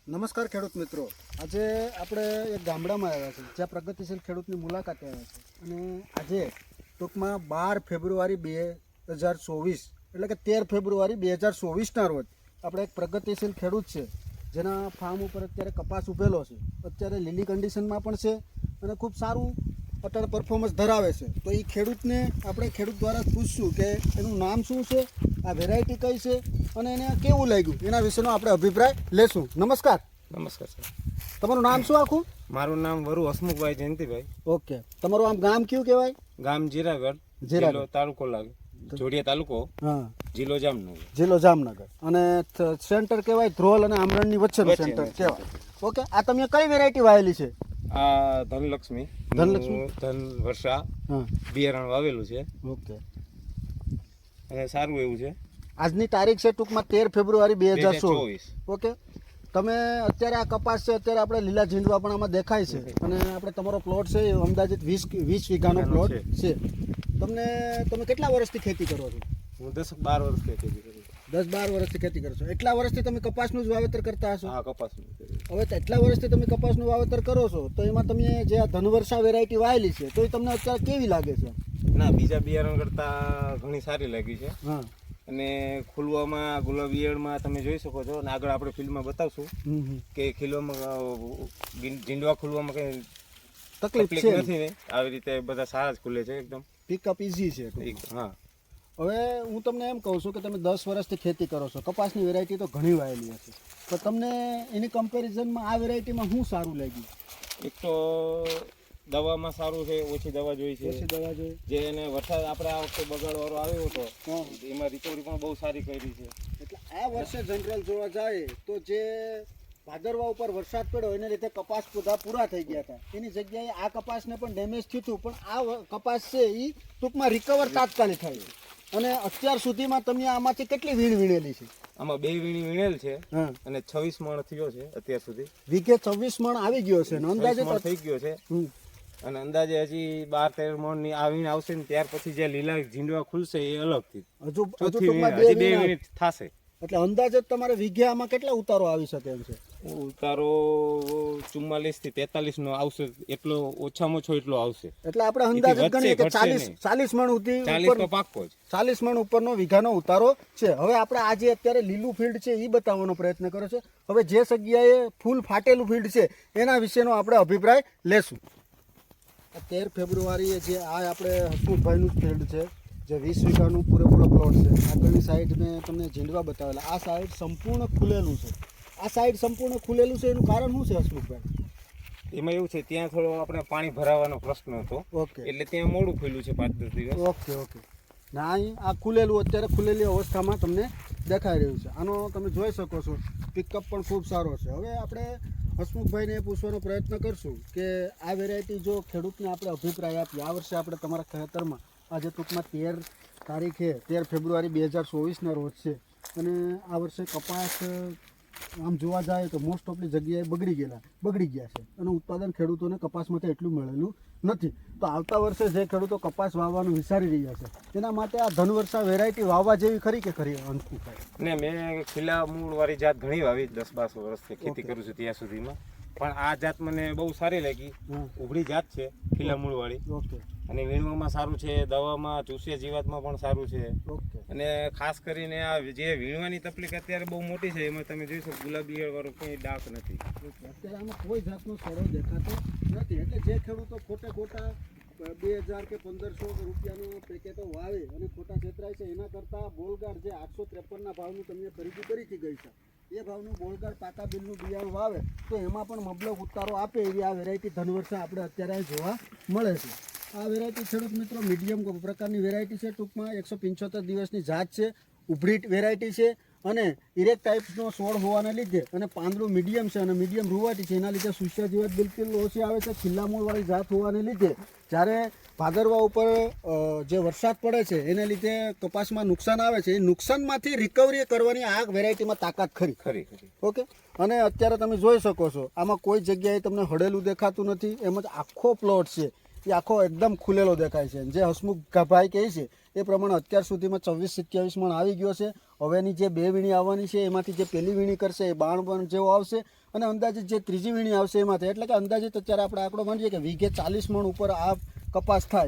નમસ્કાર ખેડૂત મિત્રો, આજે આપણે એક ગામડામાં આવ્યા છીએ જ્યાં પ્રગતિશીલ ખેડૂતની મુલાકાતે આવ્યા છે. અને આજે ટૂંકમાં 12 ફેબ્રુઆરી 2024 એટલે કે 13 ફેબ્રુઆરી 2024ના રોજ આપણે એક પ્રગતિશીલ ખેડૂત છે જેના ફાર્મ ઉપર અત્યારે કપાસ ઉભેલો છે. અત્યારે લીલી કન્ડિશનમાં પણ છે અને ખૂબ સારું અત્યારે પરફોર્મન્સ ધરાવે છે. તો એ ખેડૂતને આપણે ખેડૂત દ્વારા પૂછશું કે એનું નામ શું છે, આ વેરાયટી કઈ છે અને એને કેવું લાગ્યું એના વિશેનો આપણે અભિપ્રાય લેશું. નમસ્કાર. નમસ્કાર સર. તમારું નામ શું આખું? મારું નામ વરુ હસમુખભાઈ જયંતિભાઈ. ઓકે. તમારું આમ ગામ કયું કહેવાય? ગામ જીરાગઢ, જિલ્લો તાલુકો લાગે જોડિયા તાલુકો, હા, જિલ્લો જામનગર. જિલ્લો જામનગર. અને સેન્ટર કહેવાય ધ્રોલ અને આમરણની વચ્ચેનું સેન્ટર કહેવાય. ઓકે. આ તમે કઈ વેરાયટી વાવેલી છે? આ ધનલક્ષ્મી, ધન વર્ષા હા, બિયારણ વાવેલું છે. ઓકે. અને સારું એવું છે. આજની તારીખ છે ટૂંકમાં 13 ફેબ્રુઆરી 2024. 2024. ઓકે. તમે અત્યારે આ કપાસ છે, અત્યારે આપણે લીલા ઝીંડવા પણ આમાં દેખાય છે અને આપણે તમારો પ્લોટ છે એ અંદાજિત 20 વીઘાનો પ્લોટ છે. તમે કેટલા વર્ષથી ખેતી કરો છો? હું 10-12 વર્ષ ખેતી કરું છું. 10-12 વર્ષથી ખેતી કરો છો. એટલા વર્ષથી તમે કપાસનું જ વાવેતર કરતા હશો? હા, કપાસનું. હવે તો એટલા વર્ષથી તમે કપાસનું વાવેતર કરો છો તો એમાં તમે જે આ ધનવર્ષા વેરાયટી વાવેલી છે તો એ તમને અત્યારે કેવી લાગે છે? ના, બીજા બિયારણ કરતા ઘણી સારી લાગી છે. હા. અને ખુલવામાં ગુલાબી ઈયળમાં તમે જોઈ શકો છો અને આગળ આપણે ફિલ્મમાં બતાવશું કે ખીલવામાં ઝીંડવા ખુલવામાં કંઈ તકલીફ નથી ને. આવી રીતે બધા સારા જ ખુલે છે, એકદમ પિકઅપ ઇઝી છે. હા. હવે હું તમને એમ કહું છું કે તમે 10 વર્ષથી ખેતી કરો છો, કપાસની વેરાયટી તો ઘણી વાવેલી હશે, તો તમને એની કમ્પેરિઝનમાં આ વેરાયટીમાં શું સારું લાગ્યું? એક તો દવામાં સારું છે, ઓછી દવા જોઈ છે. ઓછી દવા જોઈ. જે એને વરસાદ આપણે આ વખતે બગાડવાળો આવ્યો હતો એમાં રિકવરી પણ બહુ સારી કરી છે. એટલે આ વર્ષે જનરલ જોવા જાય તો જે ભાદરવા ઉપર વરસાદ પડ્યો એને લીધે કપાસ બધા પૂરા થઈ ગયા હતા. એની જગ્યાએ આ કપાસને પણ ડેમેજ થયું હતું, પણ આ કપાસ છે એ ટૂંકમાં રિકવર તાત્કાલિક થાય. અને અત્યાર સુધીમાં તમે આમાંથી કેટલી વીણ વીણેલી છે? આમાં 2 વીણી વીણેલ છે હા. અને 26 મણ થયો છે અત્યાર સુધી. વીઘે 26 મણ આવી ગયો છે અને અંદાજે થઈ ગયો છે. અને અંદાજે હજી 12-13 મણ ની આ વીણ આવશે ને ત્યાર પછી જે લીલા ઝીંડવા ખુલશે એ અલગથી હજુ ટૂંકમાં 2 વીણી થશે. એટલે અંદાજે તમારે વીઘે આમાં કેટલા ઉતારો આવી શકે એમ છે? ઉતારો 44 થી 43 નો આવશે, એટલો ઓછામાં ઓછો એટલો આવશે. એટલે આપણે અંદાજે ગણીએ કે 40 મણ સુધી 40 તો પાક્કો જ. 40 મણ ઉપરનો વીઘાનો ઉતારો છે. હવે આપણે આજે અત્યારે લીલું ફિલ્ડ છે એ બતાવવાનો પ્રયત્ન કર્યો છે. હવે જે જગ્યાએ ફૂલ ફાટેલું ફિલ્ડ છે એના વિશેનો આપણે અભિપ્રાય લેશું. 13 ફેબ્રુઆરીએ જે આ આપણે હસમુખભાઈનું ફિલ્ડ છે, જે 20 વીઘાનું પૂરેપૂરો પ્લોટ છે. આગળની સાઈડ મેં તમને ઝીંડવા બતાવેલા. આ સાઈડ સંપૂર્ણ ખુલેલું છે. આ સાઈડ સંપૂર્ણ ખુલેલું છે એનું કારણ શું છે હસમુખભાઈ? એમાં એવું છે, ત્યાં થોડો આપણે પાણી ભરાવાનો પ્રશ્ન હતો. ઓકે. એટલે ત્યાં મોડું ખુલ્યું છે 5-10 દિવસ. ઓકે. ના, અહીં આ ખુલેલું અત્યારે ખુલેલી અવસ્થામાં તમને દેખાઈ રહ્યું છે. આનો તમે જોઈ શકો છો પિકઅપ પણ ખૂબ સારો છે. હવે આપણે હસમુખભાઈને એ પૂછવાનો પ્રયત્ન કરશું કે આ વેરાયટી જો ખેડૂતને આપણે અભિપ્રાય આપીએ, આ વર્ષે આપણે તમારા ખેતરમાં આજે ટૂંકમાં 13 ફેબ્રુઆરી 2024ના રોજ છે અને આ વર્ષે કપાસ આમ જોવા જાય તો મોસ્ટ ઓફલી જગ્યાએ બગડી ગયા છે અને ઉત્પાદન ખેડૂતોને કપાસમાંથી એટલું મળેલું નથી. તો આવતા વર્ષે જે ખેડૂતો કપાસ વાવવાનું વિચારી રહ્યા છે તેના માટે આ ધનવર્ષા વેરાયટી વાવવા જેવી ખરી કે ખરી હસમુખભાઈ? ને મેં ખીલા મૂળવાળી જાત ઘણી વાવી, 10-12 વર્ષથી ખેતી કરું છું ત્યાં સુધીમાં, પણ આ જાત મને બહુ સારી લાગી. ઉભરી જાત છે ખીલા મૂળવાળી. ઓકે. અને વીણવામાં સારું છે, દવામાં ચૂસિયા જીવાતમાં પણ સારું છે. ઓકે. અને ખાસ કરીને આ જે વીણવાની તકલીફ અત્યારે બહુ મોટી છે, એમાં તમે જોઈ શકો ગુલાબી ઈયળવાળો કંઈ ડાક નથી. અત્યારે આમાં કોઈ જાતનો સડો દેખાતો નથી. એટલે જે ખેડૂતો ખોટા 2000 કે 1500 રૂપિયાનો પેકેટો વાવે અને ખોટા છેતરાય છે, એના કરતાં બોલગાડ જે 853ના ભાવનું તમને ખરીદી કરી ગઈ છે એ ભાવનું બોલગાડ પાકા બિલનું બિયારણ વાવે તો એમાં પણ મબલક ઉતારો આપે એવી આ વેરાયટી ધનવર્ષા આપણે અત્યારે જોવા મળે છે. આ વેરાયટી ખેડૂત મિત્રો મીડિયમ પ્રકારની વેરાયટી છે. ટૂંકમાં 175 દિવસની જાત છે. ઉભરી વેરાયટી છે અને ઇરેક ટાઈપ્સનો છોડ હોવાને લીધે અને પાંદડું મીડિયમ છે અને મીડિયમ રૂવાટી છે, એના લીધે સુસ્યા જીવાત બિલકુલ ઓછી આવે છે. ખીલ્લા મૂળવાળી જાત હોવાને લીધે જ્યારે ભાદરવા ઉપર જે વરસાદ પડે છે એને લીધે કપાસમાં નુકસાન આવે છે, એ નુકસાનમાંથી રિકવરી કરવાની આ વેરાયટીમાં તાકાત ખરી. ઓકે. અને અત્યારે તમે જોઈ શકો છો આમાં કોઈ જગ્યાએ તમને હળેલું દેખાતું નથી, એમ જ આખો પ્લોટ છે એ આખો એકદમ ખુલેલો દેખાય છે. જે હસમુખભાઈ કહે છે એ પ્રમાણે અત્યાર સુધીમાં 24-27 મણ આવી ગયો છે. હવેની જે 2 વીણી આવવાની છે એમાંથી જે પહેલી વીણી કરશે એ 92 જેવો આવશે અને અંદાજિત જે ત્રીજી વીણી આવશે એમાંથી, એટલે કે અંદાજિત અત્યારે આપણે આંકડો માનીએ કે વીઘે 40 મણ ઉપર આ કપાસ થાય.